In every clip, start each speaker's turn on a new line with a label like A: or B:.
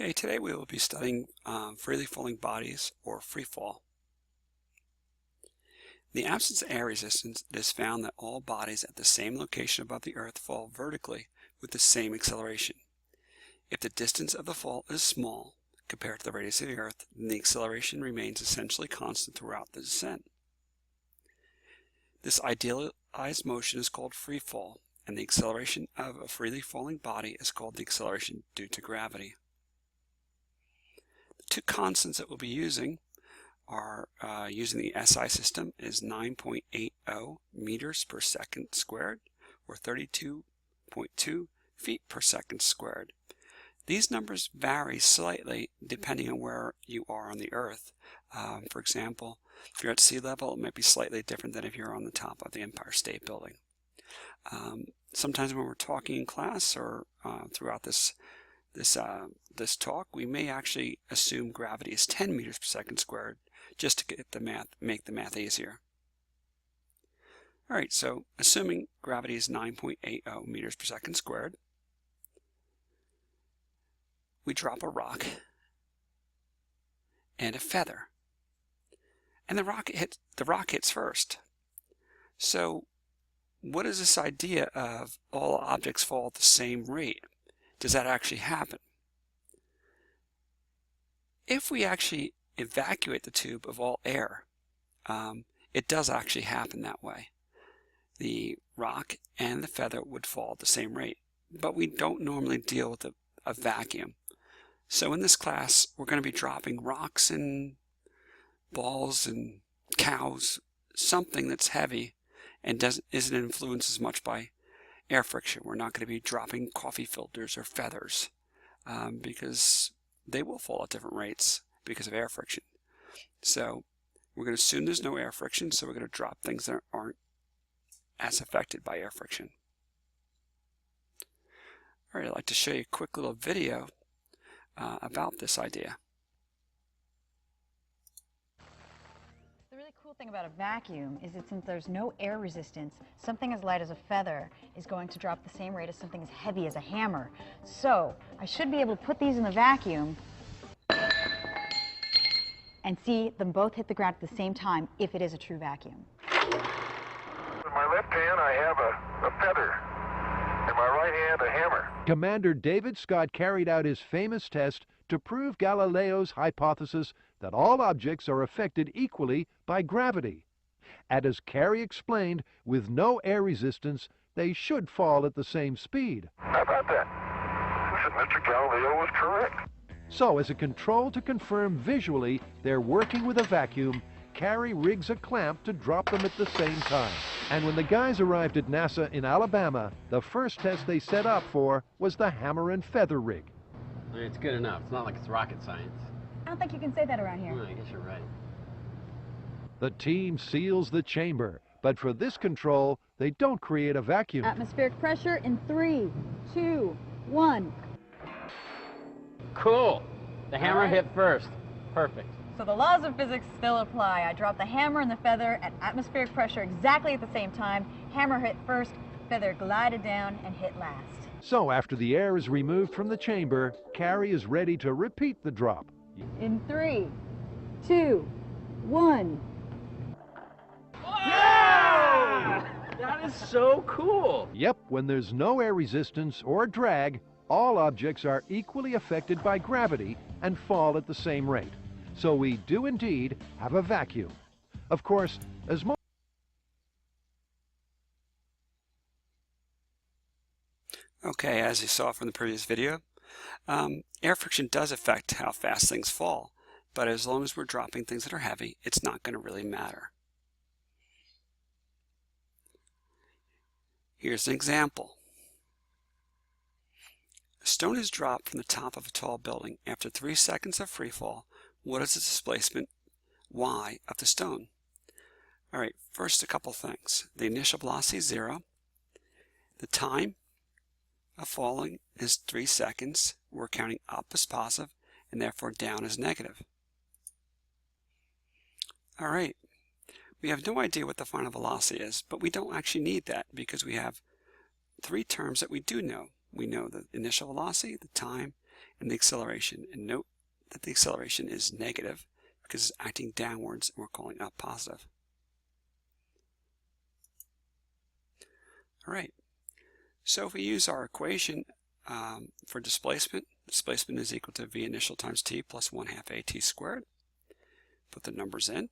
A: Okay, today we will be studying freely falling bodies, or free fall. In the absence of air resistance, it is found that all bodies at the same location above the Earth fall vertically with the same acceleration. If the distance of the fall is small compared to the radius of the Earth, then the acceleration remains essentially constant throughout the descent. This idealized motion is called free fall, and the acceleration of a freely falling body is called the acceleration due to gravity. Two constants that we'll be using are using the SI system is 9.80 meters per second squared, or 32.2 feet per second squared. These numbers vary slightly depending on where you are on the Earth. For example, if you're at sea level, it might be slightly different than if you're on the top of the Empire State Building. Sometimes when we're talking in class or throughout this talk, we may actually assume gravity is 10 meters per second squared just to make the math easier. Alright, so assuming gravity is 9.80 meters per second squared, we drop a rock and a feather, and the rock hits first. So what is this idea of all objects fall at the same rate? Does that actually happen? If we actually evacuate the tube of all air, it does actually happen that way. The rock and the feather would fall at the same rate, but we don't normally deal with a vacuum. So in this class, we're going to be dropping rocks and balls and cows, something that's heavy and isn't influenced as much by air friction. We're not going to be dropping coffee filters or feathers because they will fall at different rates because of air friction. So we're going to assume there's no air friction, so we're going to drop things that aren't as affected by air friction. All right, I'd like to show you a quick little video about this idea.
B: The really cool thing about a vacuum is that since there's no air resistance, something as light as a feather is going to drop the same rate as something as heavy as a hammer. So I should be able to put these in the vacuum and see them both hit the ground at the same time if it is a true vacuum.
C: In my left hand I have a feather. In my right hand a hammer.
D: Commander David Scott carried out his famous test to prove Galileo's hypothesis that all objects are affected equally by gravity. And as Carey explained, with no air resistance, they should fall at the same speed.
C: How about that? Listen, Mr. Galileo was correct.
D: So, as a control to confirm visually they're working with a vacuum, Carey rigs a clamp to drop them at the same time. And when the guys arrived at NASA in Alabama, the first test they set up for was the hammer and feather rig.
E: It's good enough. It's not like it's rocket science.
B: I don't think you can say that around here.
E: Well, I guess you're right.
D: The team seals the chamber, but for this control, they don't create a vacuum.
B: Atmospheric pressure in 3, 2, 1.
E: Cool. The hammer hit first. Perfect.
B: So the laws of physics still apply. I dropped the hammer and the feather at atmospheric pressure exactly at the same time. Hammer hit first, feather glided down and hit last.
D: So after the air is removed from the chamber, Carey is ready to repeat the drop.
B: In 3, 2, 1.
E: Yeah! That is so cool.
D: Yep, when there's no air resistance or drag, all objects are equally affected by gravity and fall at the same rate. So we do indeed have a vacuum. Of course, as most
A: Okay, as you saw from the previous video, air friction does affect how fast things fall, but as long as we're dropping things that are heavy, it's not going to really matter. Here's an example. A stone is dropped from the top of a tall building. After 3 seconds of free fall, what is the displacement y of the stone? Alright, first a couple things. The initial velocity is 0. The time of falling is 3 seconds. We're counting up as positive and therefore down as negative. Alright, we have no idea what the final velocity is, but we don't actually need that because we have 3 terms that we do know. We know the initial velocity, the time, and the acceleration. And note that the acceleration is negative because it's acting downwards, and we're calling up positive. All right, so if we use our equation for displacement is equal to v initial times t plus 1/2 at squared. Put the numbers in.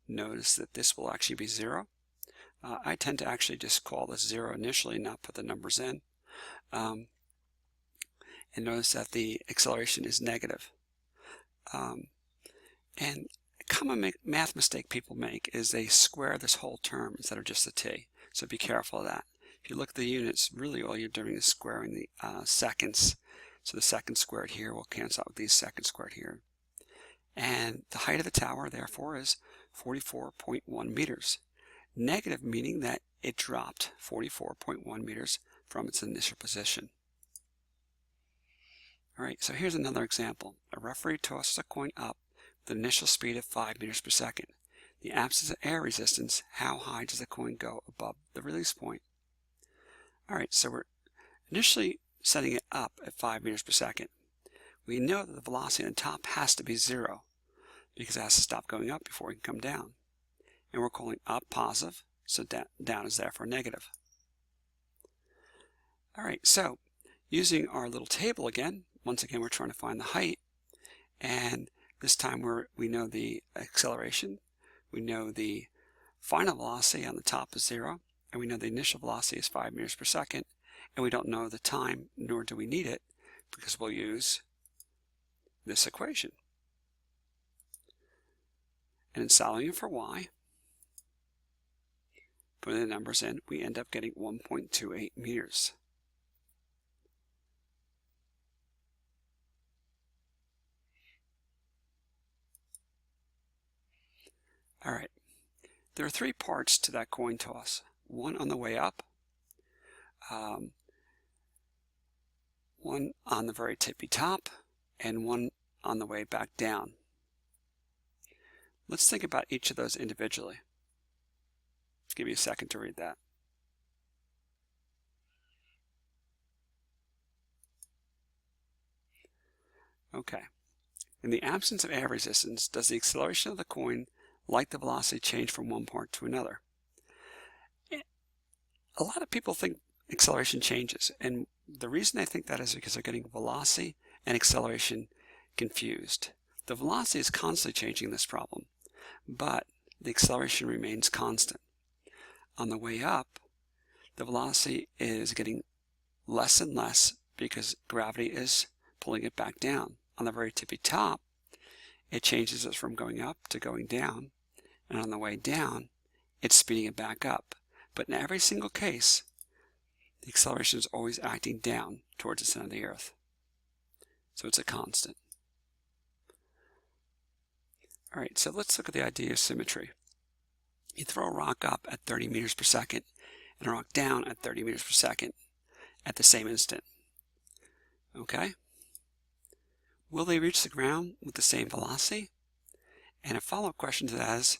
A: Notice that this will actually be 0. I tend to actually just call this 0 initially, not put the numbers in. And notice that the acceleration is negative. And a common math mistake people make is they square this whole term instead of just the t. So be careful of that. If you look at the units, really all you're doing is squaring the seconds. So the seconds squared here will cancel out with these seconds squared here. And the height of the tower, therefore, is 44.1 meters. Negative meaning that it dropped 44.1 meters from its initial position. All right, so here's another example. A referee tosses a coin up with an initial speed of 5 meters per second. The absence of air resistance, how high does the coin go above the release point? All right, so we're initially setting it up at 5 meters per second. We know that the velocity on the top has to be 0 because it has to stop going up before it can come down. And we're calling up positive, so down is therefore negative. All right, so using our little table again, once again we're trying to find the height, and this time we know the acceleration, we know the final velocity on the top is 0, and we know the initial velocity is 5 meters per second, and we don't know the time, nor do we need it, because we'll use this equation. And in solving it for y, putting the numbers in, we end up getting 1.28 meters. All right, there are 3 parts to that coin toss. One on the way up, one on the very tippy top, and one on the way back down. Let's think about each of those individually. Give you a second to read that. Okay. In the absence of air resistance, does the acceleration of the coin, like the velocity, change from one part to another? A lot of people think acceleration changes, and the reason they think that is because they're getting velocity and acceleration confused. The velocity is constantly changing this problem, but the acceleration remains constant. On the way up, the velocity is getting less and less because gravity is pulling it back down. On the very tippy top, it changes it from going up to going down, and on the way down, it's speeding it back up. But in every single case, the acceleration is always acting down towards the center of the Earth. So it's a constant. All right, so let's look at the idea of symmetry. You throw a rock up at 30 meters per second and a rock down at 30 meters per second at the same instant. Okay? Will they reach the ground with the same velocity? And a follow-up question to that is,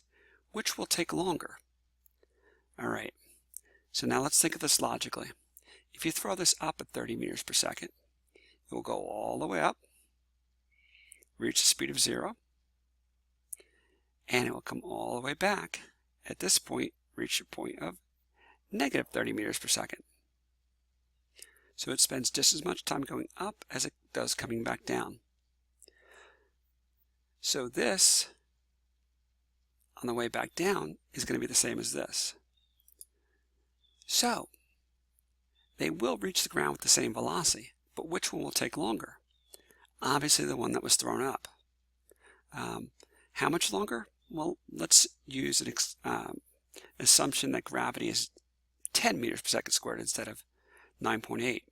A: which will take longer? All right, so now let's think of this logically. If you throw this up at 30 meters per second, it will go all the way up, reach the speed of 0, and it will come all the way back. At this point, reach a point of negative 30 meters per second. So it spends just as much time going up as it does coming back down. So this, on the way back down, is going to be the same as this. So they will reach the ground with the same velocity, but which one will take longer? Obviously the one that was thrown up. How much longer? Well, let's use an assumption that gravity is 10 meters per second squared instead of 9.8.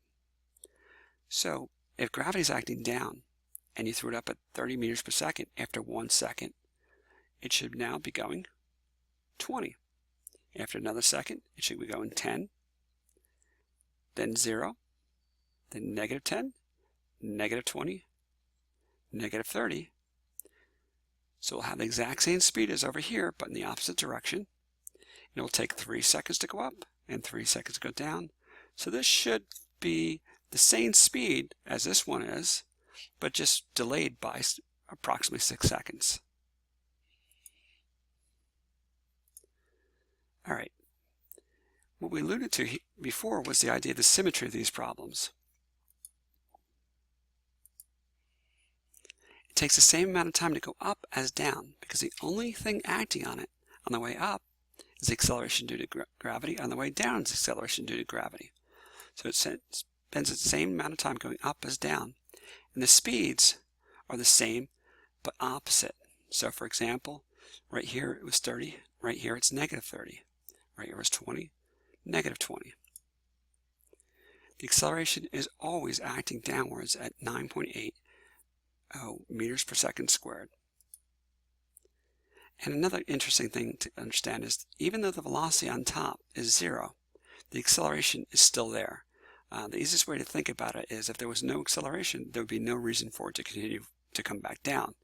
A: So if gravity is acting down and you threw it up at 30 meters per second, after 1 second, it should now be going 20. After another second, it should be going 10, then 0, then negative 10, negative 20, negative 30. So we'll have the exact same speed as over here, but in the opposite direction. It will take 3 seconds to go up and 3 seconds to go down. So this should be the same speed as this one is, but just delayed by approximately 6 seconds. All right. What we alluded to before was the idea of the symmetry of these problems. It takes the same amount of time to go up as down because the only thing acting on it on the way up is the acceleration due to gravity. On the way down is acceleration due to gravity. So it spends the same amount of time going up as down. And the speeds are the same but opposite. So for example, right here it was 30, right here it's negative 30. Right here was 20, negative 20. The acceleration is always acting downwards at 9.80 meters per second squared. And another interesting thing to understand is even though the velocity on top is 0, the acceleration is still there. The easiest way to think about it is if there was no acceleration, there would be no reason for it to continue to come back down.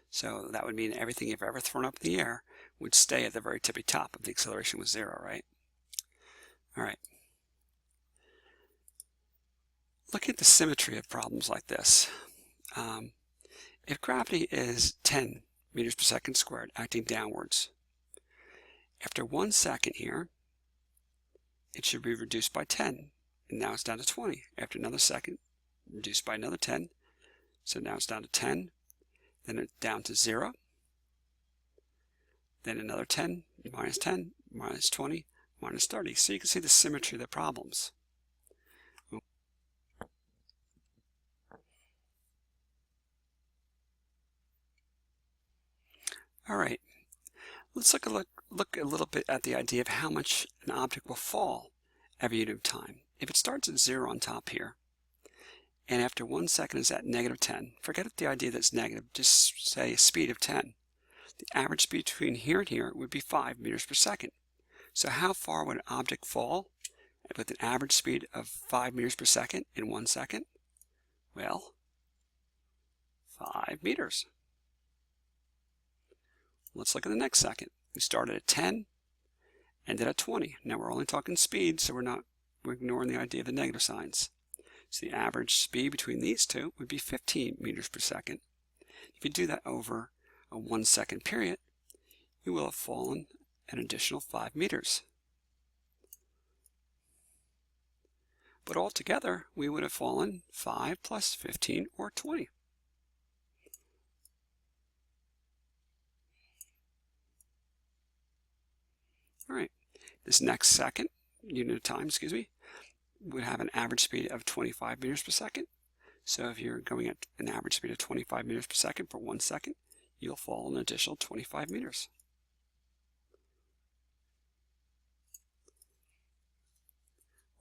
A: So that would mean everything you've ever thrown up in the air would stay at the very tippy top if the acceleration was 0, right? All right. Look at the symmetry of problems like this. If gravity is 10 meters per second squared acting downwards, after 1 second here, it should be reduced by 10. And now it's down to 20. After another second, reduced by another 10. So now it's down to 10. Then it's down to 0. Then another 10, minus 10, minus 20, minus 30. So you can see the symmetry of the problems. All right. Let's look a little bit at the idea of how much an object will fall every unit of time. If it starts at 0 on top here, and after 1 second is at negative 10, forget the idea that it's negative, just say a speed of 10. The average speed between here and here would be 5 meters per second. So how far would an object fall with an average speed of 5 meters per second in 1 second? Well, 5 meters. Let's look at the next second. We started at 10, ended at 20. Now we're only talking speed, so we're ignoring the idea of the negative signs. So the average speed between these two would be 15 meters per second. If you do that over a 1 second period, you will have fallen an additional 5 meters. But altogether, we would have fallen 5 plus 15 or 20. All right, this next second, unit of time, would have an average speed of 25 meters per second. So if you're going at an average speed of 25 meters per second for 1 second, you'll fall an additional 25 meters.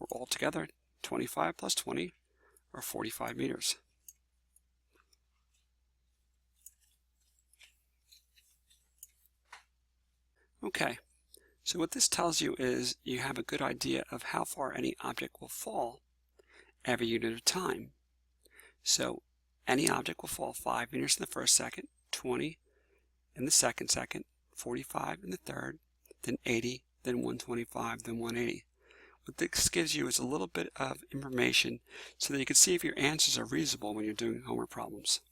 A: Or altogether, 25 plus 20 are 45 meters. Okay. So what this tells you is you have a good idea of how far any object will fall every unit of time. So any object will fall 5 meters in the first second, 20 in the second second, 45 in the third, then 80, then 125, then 180. What this gives you is a little bit of information so that you can see if your answers are reasonable when you're doing homework problems.